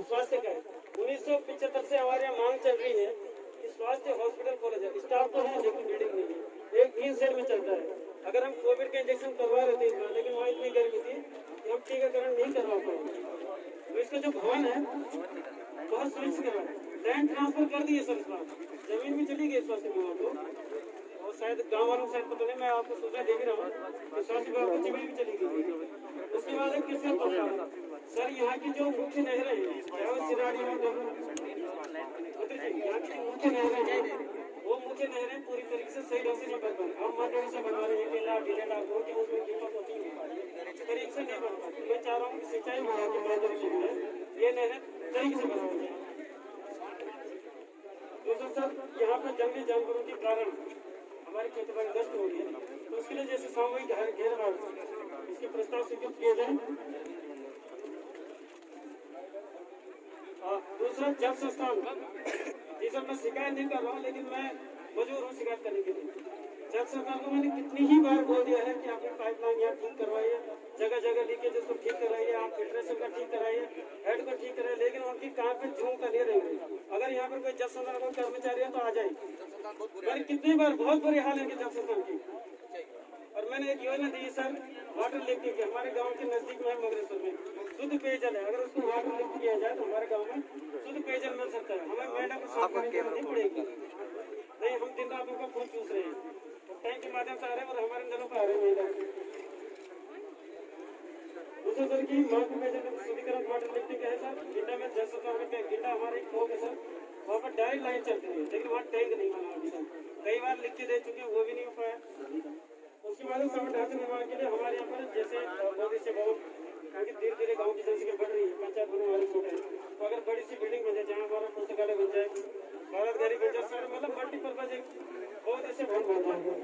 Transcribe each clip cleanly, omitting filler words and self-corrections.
स्वास्थ्य का है। 1975 से हमारे यहाँ मांग चल रही है कि स्वास्थ्य हॉस्पिटल खोला जाए। स्टाफ तो है लेकिन बिल्डिंग नहीं है, एक 3 सेट में चलता है। अगर हम कोविड के इंजेक्शन करवा रहे थे इस बार, लेकिन वहाँ इतनी गर्मी थी कि हम टीकाकरण नहीं करवा पाएंगे। तो इसका जो भवन है बहुत सुनिश्चित करवाए, लैंड ट्रांसफर कर दिए सर, इस बार जमीन भी चली गई स्वास्थ्य विभाग को, और शायद गाँव वालों को शायद पता नहीं, मैं आपको सूचना दे भी रहा हूँ कि स्वास्थ्य विभाग को जमीन भी चली गई। उसके बाद एक कृषि प्रश्न सर, यहाँ की जो मुख्य नहरें हैं, चाहे वो सिराड़ी हो, यहाँ की मुख्य नहरें हैं, वो मुख्य नहरें पूरी तरीके से सही ढंग से नहीं बन पा रही। हम मंडली से बनवा रहे हैं, 1 लाख 1.5 लाख हो गया, उसमें दिक्कत होती है, तरीके से नहीं बन पाती। मैं चाह रहा हूँ कि सिंचाई विभाग के माध्यम से ये नहरें तरीके से बनवाई जाए। दूसरा सर, यहाँ पर जंगली जानवरों के कारण हमारी खेती बाड़ी नष्ट हो रही है, तो उसके लिए जैसे सामूहिक घेराव, इसके प्रस्ताव स्वीकृत किए जाए। दूसरा जल संस्थान, जी सर, मैं शिकायत नहीं कर रहा हूँ, लेकिन मैं मजबूर हूँ शिकायत करने के लिए। जल संस्थान को मैंने कितनी ही बार बोल दिया है कि आपने पाइपलाइन यहाँ ठीक करवाइए, जगह जगह लीकेज उसको ठीक कराइए, आप फिल्ट्रेशन का ठीक कराइए, हेड को ठीक कराइए, लेकिन उनकी कहाँ पे झूम कर ले रही है। अगर यहाँ पर कोई जल संस्थान का कर्मचारी है तो आ जाए। मैंने कितनी बार, बहुत बुरी हाल है जल संस्थान की। और मैंने एक योजना दी सर, वाटर लिफ्टिंग की। हमारे गांव के नजदीक में है, मगरेश्वर में शुद्ध पेयजल है। अगर उसको वाटर लिफ्ट किया जाए तो हमारे गांव में शुद्ध पेयजल मिल सकता है। हमें मैडम को साफ करने की जरूरत नहीं पड़ेगी। नहीं, हम दिन रात उनका खून चूस रहे हैं, टैंक के माध्यम से आ रहे हैं और हमारे नलों पर आ रहे हैं। दूसरे सर की मांग पेयजल शुद्धिकरण वाटर लिफ्टिंग है सर, गिंडा में 10 रुपये गिंडा हमारे एक ठोक है सर, वहाँ पर डायरेक्ट लाइन चलती है, लेकिन वहाँ टैंक नहीं बना अभी तक। कई बार लिख के दे चुके हैं, वो भी नहीं हो पाया। उसके बाद सड़क ढांचे निर्माण के लिए हमारे यहाँ पर जैसे मोदी से बहुत, क्योंकि धीरे धीरे गाँव की जनसंख्या बढ़ रही है, पंचायत बनने वाली छोटे हैं, तो अगर बड़ी सी बिल्डिंग बन जाए जहाँ हमारा पुस्तकालय बन जाए, भारत घरी बन जाए सर, मतलब मल्टीपर्पज एक बहुत ऐसे भवन बन जाए।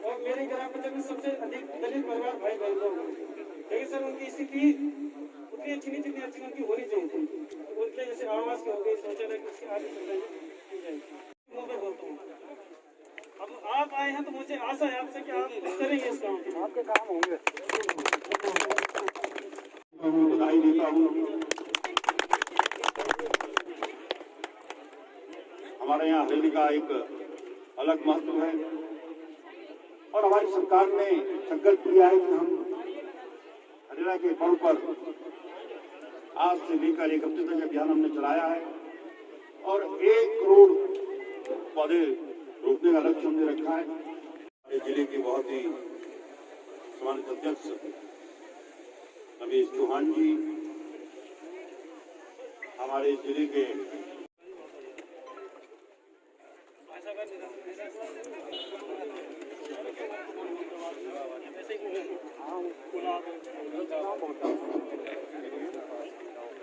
और मेरे ग्राम पंचायत में सबसे अधिक दलित परिवार भाई बहन लोग, लेकिन सर उनकी स्थिति उतनी अच्छी नहीं जितनी अच्छी उनकी होनी चाहिए थी। उनके जैसे आवास की हो गई, शौचालय की, उसकी आदि सुविधाएं मैं बोलता हूँ। अब आप आए हैं तो मुझे आशा है आपसे कि आप करेंगे इस काम के, आपके काम होंगे। बधाई देता हूँ। हमारे यहाँ हरियाणा का एक अलग महत्व है और हमारी सरकार ने संकल्प लिया है कि हम हरियाणा के पर्व पर आज से लेकर 1 हफ्ते तक अभियान हमने चलाया है और 1 करोड़ पौधे रोकने का लक्ष्य हमने रखा है। जिले के बहुत ही सम्मानित अध्यक्ष रमेश चौहान जी, हमारे जिले के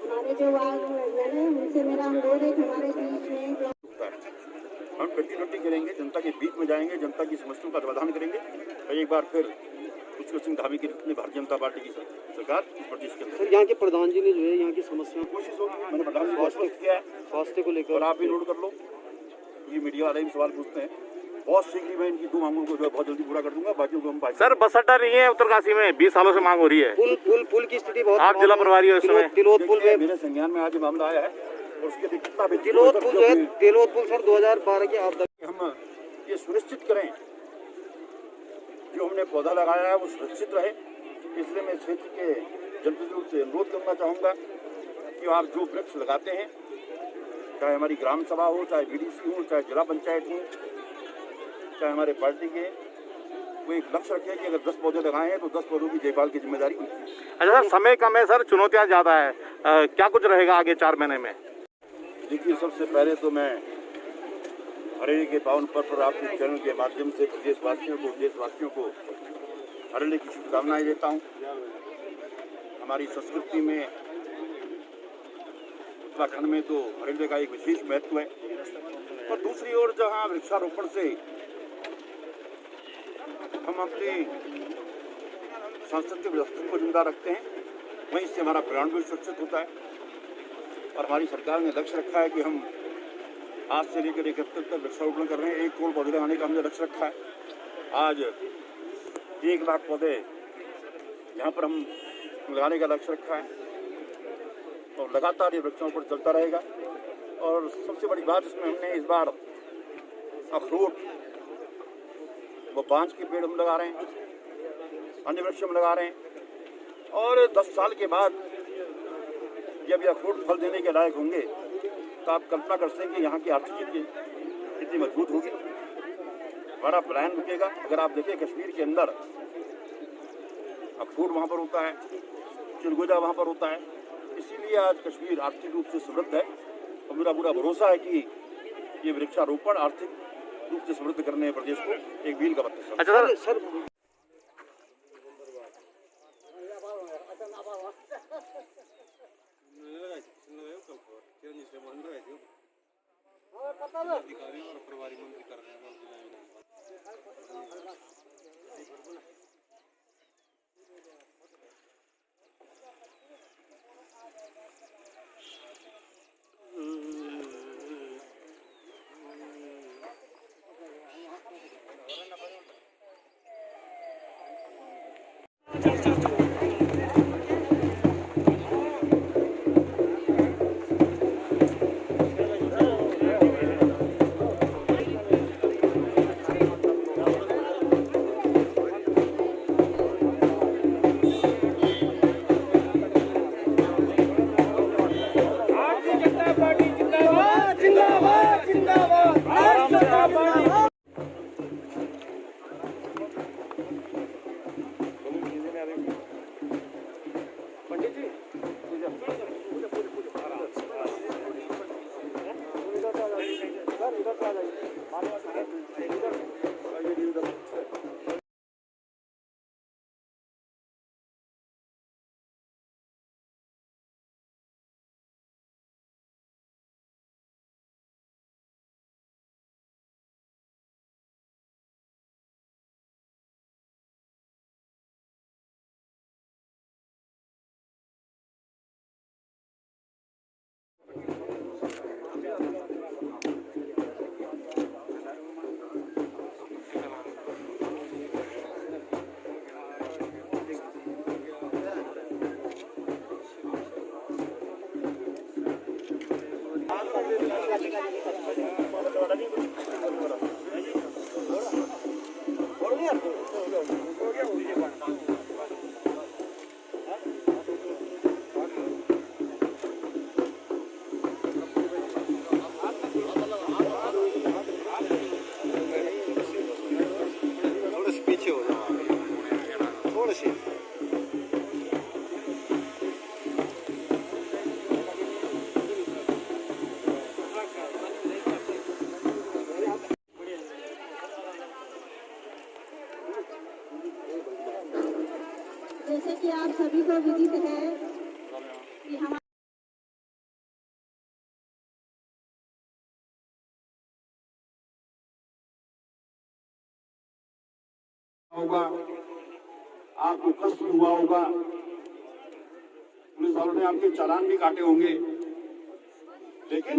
हमारे जो वार्ड है उनसे मेरा अनुरोध है, हमारे बीच में हम 2020 करेंगे, जनता के बीच में जाएंगे, जनता की समस्याओं का समाधान करेंगे और एक बार फिर पुष्कर सिंह धामी की भारतीय जनता पार्टी की सरकार इस प्रदेश के अंदर। यहाँ के प्रधान जी ने जो है यहाँ की समस्याओं कोशिश होगी, मैंने प्रधान जी को किया है स्वास्थ्य को लेकर, और आप भी नोट कर लो, ये मीडिया वाले भी सवाल पूछते हैं, बहुत शीघ्र मैं इनकी 2 मांगों को जो है बहुत जल्दी पूरा कर दूंगा। बाकी को हम सर बस अड्डा नहीं है उत्तरकाशी में, 20 सालों से मांग हो रही है। पुल की स्थिति बहुत, आप जिला प्रभारी हो इस समय। तिलोद पुल में मेरे संज्ञान में आज मामला आया है और उसके कितना तिलोद पुल जो है, तिलोद पुल सर 2012 की आपदा। हम ये सुनिश्चित करें जो हमने पौधा लगाया है वो सुरक्षित रहे, इसलिए मैं क्षेत्र के जनप्रतिनिधियों से अनुरोध करना चाहूँगा कि आप जो वृक्ष लगाते हैं, चाहे हमारी ग्राम सभा हो, चाहे बीडीसी हो, चाहे जिला पंचायत हो, चाहे हमारे पार्टी के, वो एक लक्ष्य रखे कि अगर 10 पौधे लगाए हैं तो 10 पौधों की देखभाल की जिम्मेदारी होती है। अच्छा सर, समय कम है सर, चुनौतियाँ ज़्यादा है, क्या कुछ रहेगा आगे 4 महीने में? देखिए, सबसे पहले तो मैं हरियाणा के पावन पर्व पर आपके चैनल के माध्यम से प्रदेशवासियों को, देशवासियों को हरियाणा की शुभकामनाएं देता हूँ। हमारी संस्कृति में, उत्तराखंड में तो हरियाणा का एक विशेष महत्व है और दूसरी ओर जहाँ वृक्षारोपण से हम अपनी सांस्कृतिक विरासत को जिंदा रखते हैं, वहीं से हमारा पर्यावरण भी सुरक्षित होता है और हमारी सरकार ने लक्ष्य रखा है कि हम आज से लेकर 1 हफ्ते तक वृक्षारोपण कर रहे हैं। 1 करोड़ पौधे लगाने का हमने लक्ष्य रखा है। आज 1 लाख पौधे यहाँ पर हम लगाने का लक्ष्य रखा है और और लगातार ये वृक्षारोपण चलता रहेगा। और सबसे बड़ी बात इसमें हमने इस बार अखरोट व बांज के पेड़ हम लगा रहे हैं, अन्य वृक्ष हम लगा रहे हैं। और 10 साल के बाद जब ये अखरोट फल देने के लायक होंगे तो आप कल्पना कर सकते हैं कि यहाँ की आर्थिक स्थिति कितनी मजबूत होगी, बड़ा प्लान रुकेगा। अगर आप देखें कश्मीर के अंदर अखरोट वहाँ पर होता है, चिलगोजा वहाँ पर होता है, इसीलिए आज कश्मीर आर्थिक रूप से समृद्ध है। और मेरा पूरा भरोसा है कि ये वृक्षारोपण आर्थिक रूप से समृद्ध करने प्रदेश को एक मील का पत्थर। अच्छा सर, जैसे कि आप सभी को विदित है कि हम होगा, आपको कष्ट हुआ होगा, पुलिस वालों ने आपके चालान भी काटे होंगे, लेकिन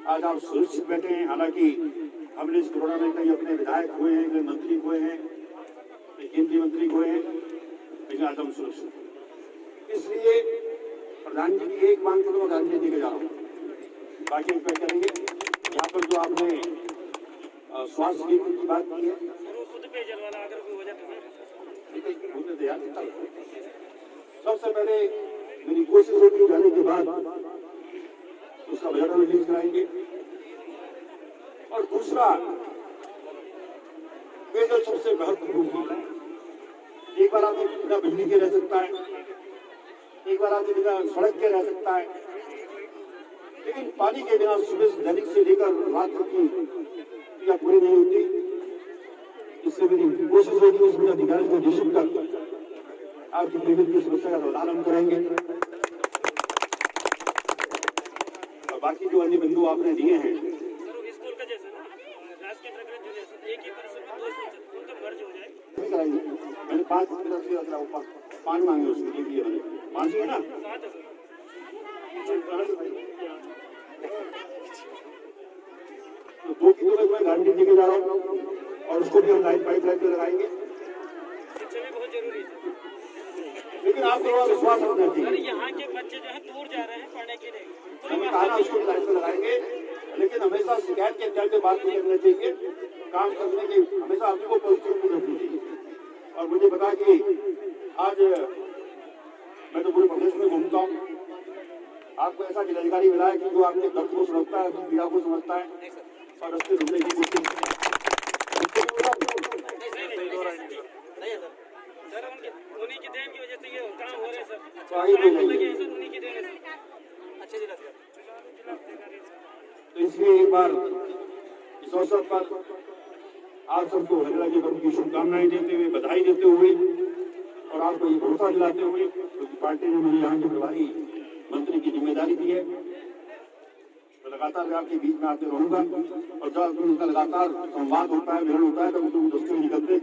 आज आप सुरक्षित बैठे हैं। हालांकि हमने इस कोरोना में कई अपने विधायक हुए हैं, कई मंत्री हुए हैं, कई केंद्रीय मंत्री हुए हैं, लेकिन आज हम सुरक्षित हैं। इसलिए प्रधान जी की एक मांग को मैं गारंटी देकर जा रहा हूँ, बाकी पे करेंगे। यहाँ पर जो आपने स्वास्थ्य केंद्र की बात की है, सबसे पहले मेरी कोशिश होगी जाने के बाद उसका बजट रिलीज कराएंगे। और दूसरा, पेयजल सबसे महत्वपूर्ण चीज है। एक बार आदमी बिना बिजली के रह सकता है, एक बार आदमी बिना सड़क के रह सकता है, लेकिन पानी के बिना सुबह से दैनिक से लेकर रात तक की क्रिया पूरी नहीं होती। इससे मेरी कोशिश होगी उसमें अधिकारी को निश्चित कर आपकी पेमेंट की सुरक्षा का प्रावधान हम करेंगे। और बाकी जो अन्य बिंदु आपने दिए हैं, स्कूल का जैसे ना राजकीय नगर जो जैसे एक ही परिसर में 2 स्कूल उनका मर्ज हो जाए कराएंगे। मैंने 5 मांगे उसमें के लिए, मैंने 5 है ना, 2 की तो मैं गारंटी देके जा रहा हूँ। और उसको भी हम पाइपलाइन पे लगाएंगे। शिक्षा भी बहुत जरूरी है, लेकिन आपको विश्वास रखना चाहिए। यहाँ के बच्चे जो है दूर जा रहे हैं पढ़ने कहा ना उसको भी लाइन में लगाएंगे, लेकिन हमेशा शिकायत के अंदर पे बात नहीं करना चाहिए, काम करने की हमेशा आदमी को पॉजिटिव रखनी चाहिए। और मुझे पता कि आज मैं तो पूरे प्रदेश में घूमता हूँ, आपको ऐसा जिलाधिकारी मिला है कि जो आपके दर्द को समझता है, अपनी पीड़ा को समझता है और रस्ते ढूंढने की कोशिश सर उन्हीं की देन की वजह से ये काम हो रहे हैं सर। तो आगे बढ़ जाइए। लगे हैं सर, उन्हीं की देन है सर। अच्छे जिला तो इसलिए एक बार इस अवसर पर आप सबको हरियाणा के पर्व की शुभकामनाएं देते हुए, बधाई देते हुए और आपको ये भरोसा दिलाते हुए, क्योंकि पार्टी ने मुझे यहाँ के प्रभारी मंत्री की जिम्मेदारी दी है, तो लगातार मैं आपके बीच में आते रहूंगा और जब उनका लगातार संवाद होता है, मिलन होता है, तो उनको दस्ते निकलते